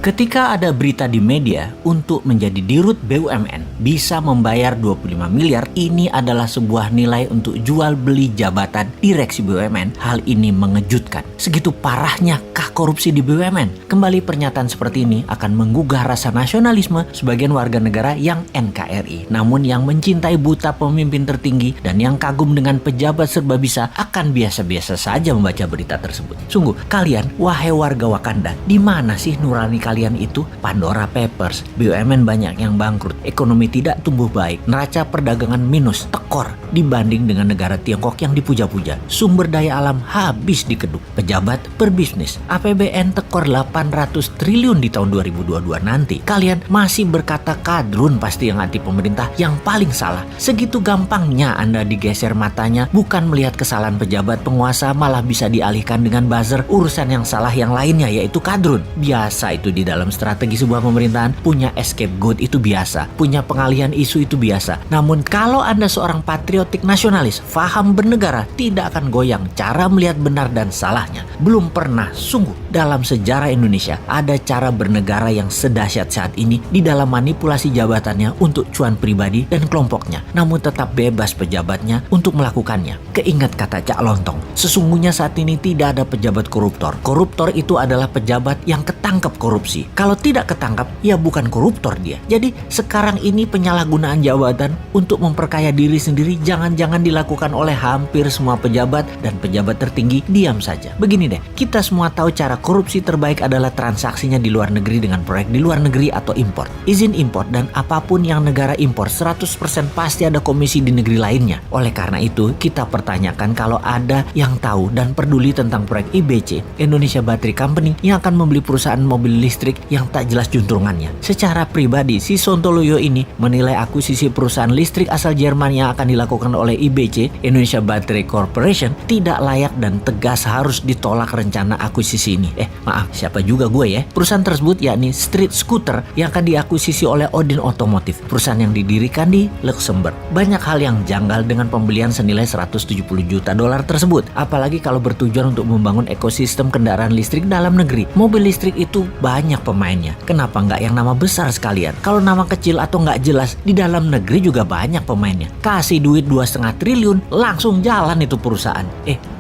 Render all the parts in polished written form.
Ketika ada berita di media untuk menjadi dirut BUMN bisa membayar 25 miliar, ini adalah sebuah nilai untuk jual beli jabatan direksi BUMN. Hal ini mengejutkan. Segitu parahnya kah korupsi di BUMN? Kembali pernyataan seperti ini akan menggugah rasa nasionalisme sebagian warga negara yang NKRI. Namun yang mencintai buta pemimpin tertinggi dan yang kagum dengan pejabat serba bisa akan biasa-biasa saja membaca berita tersebut. Sungguh, kalian, wahai warga Wakanda, di mana sih nurani kalian itu? Pandora Papers, BUMN banyak yang bangkrut, ekonomi tidak tumbuh baik, neraca perdagangan minus, tekor dibanding dengan negara Tiongkok yang dipuja-puja. Sumber daya alam habis dikeduk, pejabat berbisnis, APBN tekor 800 triliun di tahun 2022 nanti. Kalian masih berkata kadrun pasti yang anti pemerintah yang paling salah. Segitu gampangnya Anda digeser matanya, bukan melihat kesalahan pejabat penguasa, malah bisa dialihkan dengan buzzer urusan yang salah yang lainnya, yaitu kadrun. Biasa itu di dalam strategi sebuah pemerintahan, punya scapegoat itu biasa, punya pengalihan isu itu biasa. Namun kalau Anda seorang patriotik nasionalis, faham bernegara, tidak akan goyang cara melihat benar dan salahnya. Belum pernah sungguh dalam sejarah Indonesia ada cara bernegara yang sedahsyat saat ini di dalam manipulasi jabatannya untuk cuan pribadi dan kelompoknya, namun tetap bebas pejabatnya untuk melakukannya. Keingat kata Cak Lontong, sesungguhnya saat ini tidak ada pejabat koruptor. Koruptor itu adalah pejabat yang ketangkep korupsi. Kalau tidak ketangkap, ya bukan koruptor dia. Jadi sekarang ini penyalahgunaan jabatan untuk memperkaya diri sendiri jangan-jangan dilakukan oleh hampir semua pejabat, dan pejabat tertinggi diam saja. Begini deh, kita semua tahu cara korupsi terbaik adalah transaksinya di luar negeri dengan proyek di luar negeri atau impor. Izin impor dan apapun yang negara impor 100% pasti ada komisi di negeri lainnya. Oleh karena itu, kita pertanyakan kalau ada yang tahu dan peduli tentang proyek IBC, Indonesia Battery Company, yang akan membeli perusahaan mobil listrik yang tak jelas juntrungannya. Secara pribadi, si Sontoloyo ini menilai akuisisi perusahaan listrik asal Jerman yang akan dilakukan oleh IBC, Indonesia Battery Corporation, tidak layak dan tegas harus ditolak rencana akuisisi ini. Maaf, siapa juga gue ya? Perusahaan tersebut yakni Street Scooter yang akan diakuisisi oleh Odin Automotive, perusahaan yang didirikan di Luxembourg. Banyak hal yang janggal dengan pembelian senilai 170 juta dolar tersebut, apalagi kalau bertujuan untuk membangun ekosistem kendaraan listrik dalam negeri. Mobil listrik itu banyak pemainnya. Kenapa nggak yang nama besar sekalian? Kalau nama kecil atau nggak jelas, di dalam negeri juga banyak pemainnya. Kasih duit 2,5 triliun, langsung jalan itu perusahaan.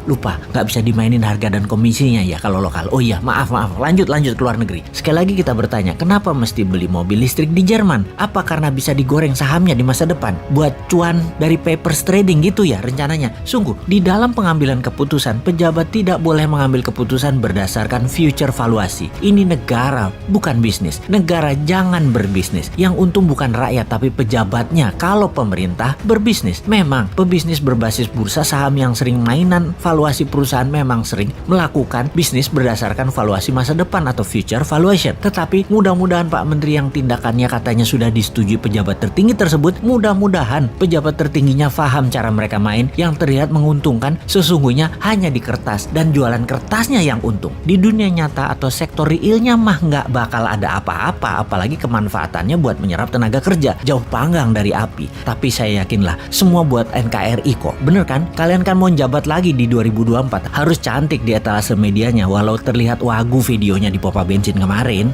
Lupa, nggak bisa dimainin harga dan komisinya ya kalau lokal. Oh iya, maaf, lanjut ke luar negeri. Sekali lagi kita bertanya, kenapa mesti beli mobil listrik di Jerman? Apa karena bisa digoreng sahamnya di masa depan? Buat cuan dari papers trading gitu ya rencananya? Sungguh, di dalam pengambilan keputusan, pejabat tidak boleh mengambil keputusan berdasarkan future valuasi. Ini negara, bukan bisnis. Negara jangan berbisnis. Yang untung bukan rakyat, tapi pejabatnya. Kalau pemerintah berbisnis, memang pebisnis berbasis bursa saham yang sering mainan valuasi perusahaan memang sering melakukan bisnis berdasarkan valuasi masa depan atau future valuation. Tetapi mudah-mudahan Pak Menteri yang tindakannya katanya sudah disetujui pejabat tertinggi tersebut, mudah-mudahan pejabat tertingginya paham cara mereka main yang terlihat menguntungkan sesungguhnya hanya di kertas dan jualan kertasnya yang untung. Di dunia nyata atau sektor realnya mah nggak bakal ada apa-apa, apalagi kemanfaatannya buat menyerap tenaga kerja. Jauh panggang dari api. Tapi saya yakinlah semua buat NKRI kok. Bener kan? Kalian kan mau jabat lagi di 2024, harus cantik di etalase medianya walau terlihat wagu videonya di pompa bensin kemarin.